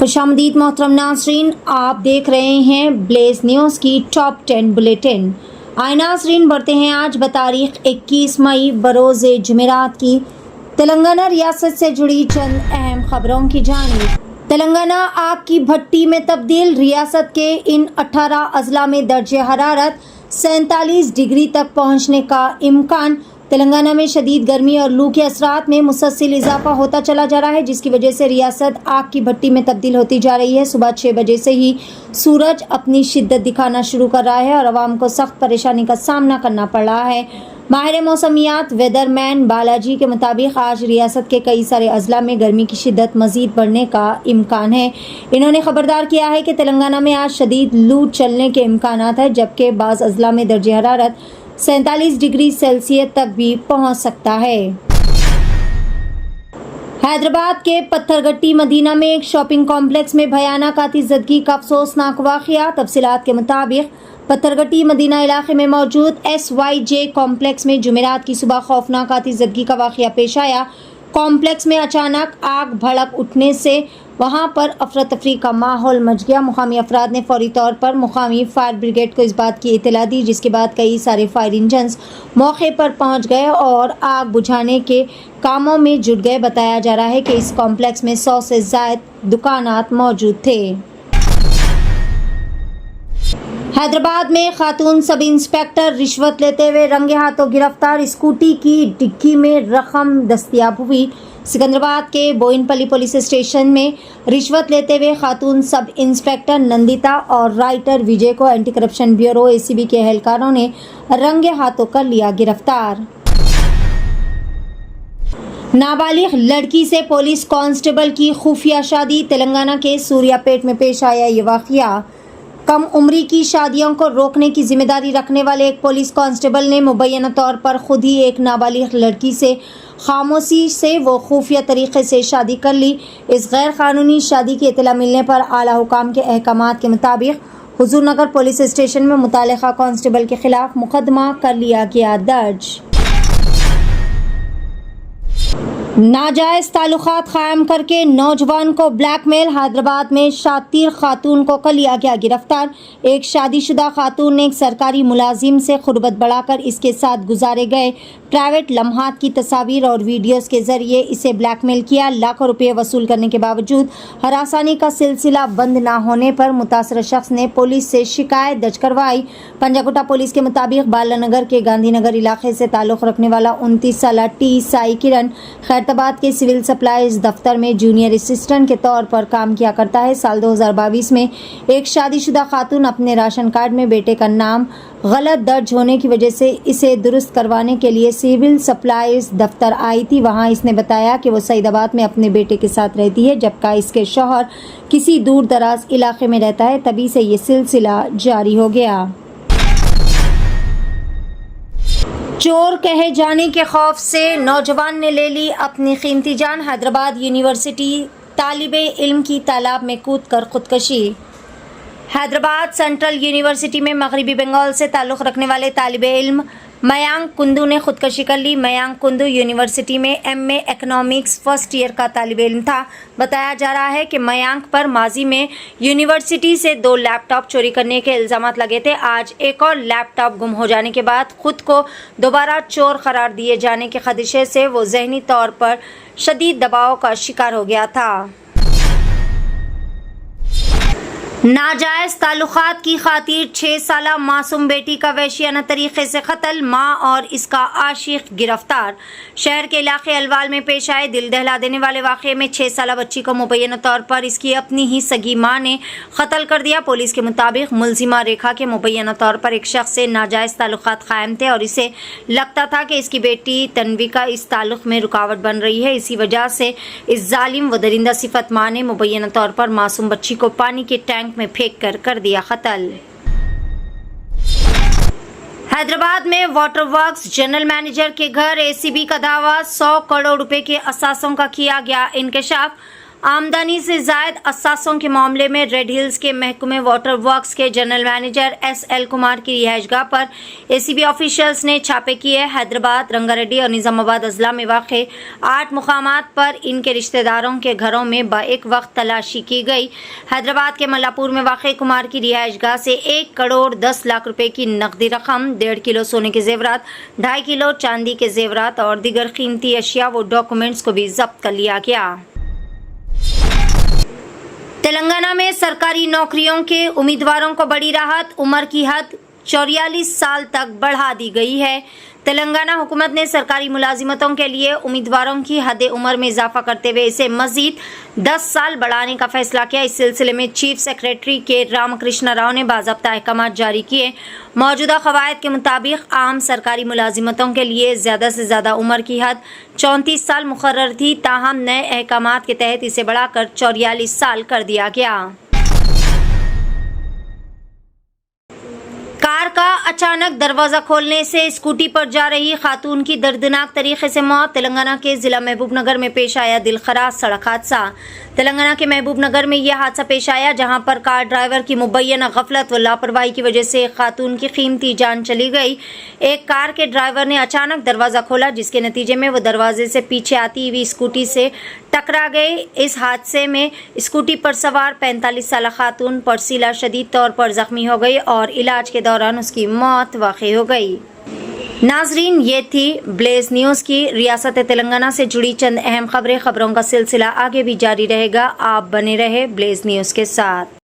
खुशामदीद मोहतरम नाज़रीन, आप देख रहे हैं ब्लेज न्यूज़ की टॉप 10 बुलेटिन। आए नाज़रीन, बढ़ते हैं आज बतारीख 21 मई बरोज़ जुमेरात की तेलंगाना रियासत से जुड़ी चंद अहम खबरों की जानिब। तेलंगाना आग की भट्टी में तब्दील, रियासत के इन 18 अजला में दर्जे हरारत 47 डिग्री तक पहुँचने का इम्कान। तेलंगाना में शदीद गर्मी और लू के असरात में मुसलसल इजाफा होता चला जा रहा है, जिसकी वजह से रियासत आग की भट्टी में तब्दील होती जा रही है। सुबह 6 बजे से ही सूरज अपनी शिद्दत दिखाना शुरू कर रहा है और आवाम को सख्त परेशानी का सामना करना पड़ रहा है। माहिर मौसमियात वेदरमैन बालाजी के मुताबिक आज रियासत के कई सारे अजला में गर्मी की शिद्दत मजीद बढ़ने का इम्कान है। इन्होंने खबरदार किया है कि तेलंगाना में आज शदीद लू चलने के इम्कानात है, जबकि बाज़ अजला में दर्जे हरारत 47 डिग्री सेल्सियस तक भी पहुंच सकता है। हैदराबाद के पत्थरगट्टी मदीना में एक शॉपिंग कॉम्प्लेक्स में भयानक आतिशज़दगी का अफसोसनाक वाक़या। तफसीलात के मुताबिक पत्थरगट्टी मदीना इलाके में मौजूद SYJ कॉम्प्लेक्स में जुमेरात की सुबह खौफनाक आतिशज़दगी का वाक़या पेश आया। कॉम्प्लेक्स में अचानक आग भड़क उठने से वहां पर अफरा तफरी का माहौल मच गया। मुकामी अफराद ने फौरी तौर पर मुकामी फायर ब्रिगेड को इस बात की इत्तला दी, जिसके बाद कई सारे फायर इंजन्स मौके पर पहुंच गए और आग बुझाने के कामों में जुट गए। बताया जा रहा है कि इस कॉम्प्लेक्स में 100 से ज़ायद दुकानात मौजूद थे। हैदराबाद में खातून सब इंस्पेक्टर रिश्वत लेते हुए रंगे हाथों गिरफ्तार। स्कूटी की डिक्की में रकम दस्तयाब हुई। सिकंदराबाद के बोइनपल्ली पुलिस स्टेशन में रिश्वत लेते हुए खातून सब इंस्पेक्टर नंदिता और राइटर विजय को एंटी करप्शन ब्यूरो ACB के एहलकारों ने रंगे हाथों कर लिया गिरफ्तार। नाबालिग लड़की से पुलिस कांस्टेबल की खुफिया शादी। तेलंगाना के सूर्यापेट में पेश आया ये वाक़या। कम उम्री की शादियों को रोकने की जिम्मेदारी रखने वाले एक पुलिस कांस्टेबल ने मुबैना तौर पर खुद ही एक नाबालिग लड़की से खामोशी से वो खुफिया तरीके से शादी कर ली। इस गैर कानूनी शादी की इत्तला मिलने पर आला हुकाम के अहकामात के मुताबिक हुजूरनगर पुलिस स्टेशन में मुतालिका कांस्टेबल के खिलाफ मुकदमा कर लिया गया दर्ज। नाजायज ताल्लुकात कायम करके नौजवान को ब्लैकमेल। हैदराबाद में शातिर खातून को कर लिया गया गिरफ्तार। एक शादीशुदा खातून ने एक सरकारी मुलाजिम से खुरबत बढ़ाकर इसके साथ गुजारे गए प्राइवेट लम्हात की तस्वीर और वीडियोस के जरिए इसे ब्लैकमेल किया। लाखों रुपये वसूल करने के बावजूद हरासानी का सिलसिला बंद न होने पर मुतासर शख्स ने पुलिस से शिकायत दर्ज करवाई। पंजागुट्टा पुलिस के मुताबिक बालानगर के गांधीनगर इलाके से ताल्लुक़ रखने वाला 29 साला T साई किरण खैरताबाद के सिविल सप्लाईज दफ्तर में जूनियर असिस्टेंट के तौर पर काम किया करता है। साल 2022 में एक शादीशुदा खातून अपने राशन कार्ड में बेटे का नाम गलत दर्ज होने की वजह से इसे दुरुस्त करवाने के लिए सिविल सप्लाईज दफ्तर आई थी। वहां इसने बताया कि वो सईदाबाद में अपने बेटे के साथ रहती है, जबकि इसके शौहर किसी दूर दराज इलाके में रहता है। तभी से ये सिलसिला जारी हो गया। चोर कहे जाने के खौफ से नौजवान ने ले ली अपनी कीमती जान। हैदराबाद यूनिवर्सिटी तालिबे इल्म की तालाब में कूदकर खुदकशी। हैदराबाद सेंट्रल यूनिवर्सिटी में मगरबी बंगाल से ताल्लुक़ रखने वाले तालिबे इल्म मयांक कुंदू ने खुदकशी कर ली। मयांक कुंदू यूनिवर्सिटी में MA इकोनॉमिक्स फर्स्ट ईयर का तालिबे इल्म था। बताया जा रहा है कि मयांक पर माजी में यूनिवर्सिटी से 2 लैपटॉप चोरी करने के इल्ज़ामात लगे थे। आज एक और लैपटॉप गुम हो जाने के बाद खुद को दोबारा चोर करार दिए जाने के खदशे से वो ज़हनी तौर पर शदीद दबाव का शिकार हो गया था। नाजायज ताल्लुकात की खातिर 6 साला मासूम बेटी का वहशियाना तरीके से कत्ल। माँ और इसका आशिक गिरफ्तार। शहर के इलाके अलवाल में पेश आए दिल दहला देने वाले वाक़े में 6 साला बच्ची को मुबैना तौर पर इसकी अपनी ही सगी माँ ने कत्ल कर दिया। पुलिस के मुताबिक मुलजिमा रेखा के मुबैना तौर पर एक शख्स से नाजायज ताल्लुकात कायम थे और इसे लगता था कि इसकी बेटी तन्विका इस ताल्लुक़ में रुकावट बन रही है। इसी वजह से इस जालिम व दरिंदा सिफत माँ ने मुबैना तौर पर मासूम बच्ची को पानी के टैंक में फेंक कर दिया कत्ल। हैदराबाद में वाटर वर्क्स जनरल मैनेजर के घर ACB का दावा। 100 करोड़ रुपए के असासों का किया गया इंकशाफ। आमदनी से जायद असासों के मामले में रेड हिल्स के महकमे वाटर वर्क्स के जनरल मैनेजर SL कुमार की रिहाइशगाह पर ACB ऑफिशियल्स ने छापे किए। हैदराबाद, रंगारेड्डी और निजामाबाद अजला में वाक़े 8 मुकामात पर इनके रिश्तेदारों के घरों में एक वक्त तलाशी की गई। हैदराबाद के मल्लापुर में वाक़े कुमार की रिहाइशगाह से 1 करोड़ 10 लाख रुपए की नकदी रकम, 1.5 किलो सोने के जेवरात, 2.5 किलो चांदी के जेवरात और दीगर कीमती अशिया व डॉक्यूमेंट्स को भी जब्त कर लिया गया। तेलंगाना में सरकारी नौकरियों के उम्मीदवारों को बड़ी राहत, उम्र की हद 44 साल तक बढ़ा दी गई है। तेलंगाना हुकूमत ने सरकारी मुलाजिमतों के लिए उम्मीदवारों की हद उम्र में इजाफा करते हुए इसे मजीद 10 साल बढ़ाने का फैसला किया। इस सिलसिले में चीफ सेक्रेटरी के रामकृष्ण राव ने बाज़ाब्ता अहकाम जारी किए। मौजूदा क़वायद के मुताबिक आम सरकारी मुलाजिमतों के लिए ज़्यादा से ज़्यादा उम्र की हद 34 साल मुकर्रर थी, ताहम नए अहकाम के तहत इसे बढ़ाकर 44 साल कर दिया गया। कार का अचानक दरवाजा खोलने से स्कूटी पर जा रही खातून की दर्दनाक तरीके से मौत। तेलंगाना के जिला महबूबनगर में पेश आया दिलखराज सड़क हादसा। तेलंगाना के महबूबनगर में यह हादसा पेश आया जहां पर कार ड्राइवर की मुबैना गफलत व लापरवाही की वजह से एक खातून की कीमती जान चली गई। एक कार के ड्राइवर ने अचानक दरवाजा खोला, जिसके नतीजे में वो दरवाजे से पीछे आती हुई स्कूटी से टकरा गए। इस हादसे में स्कूटी पर सवार 45 साल खातून परसीला शदीद तौर पर जख्मी हो गई और इलाज के दौरान उसकी मौत वाक़ई हो गई। नाजरीन, ये थी ब्लेज न्यूज़ की रियासत तेलंगाना से जुड़ी चंद अहम खबरों का सिलसिला आगे भी जारी रहेगा। आप बने रहे ब्लेज न्यूज़ के साथ।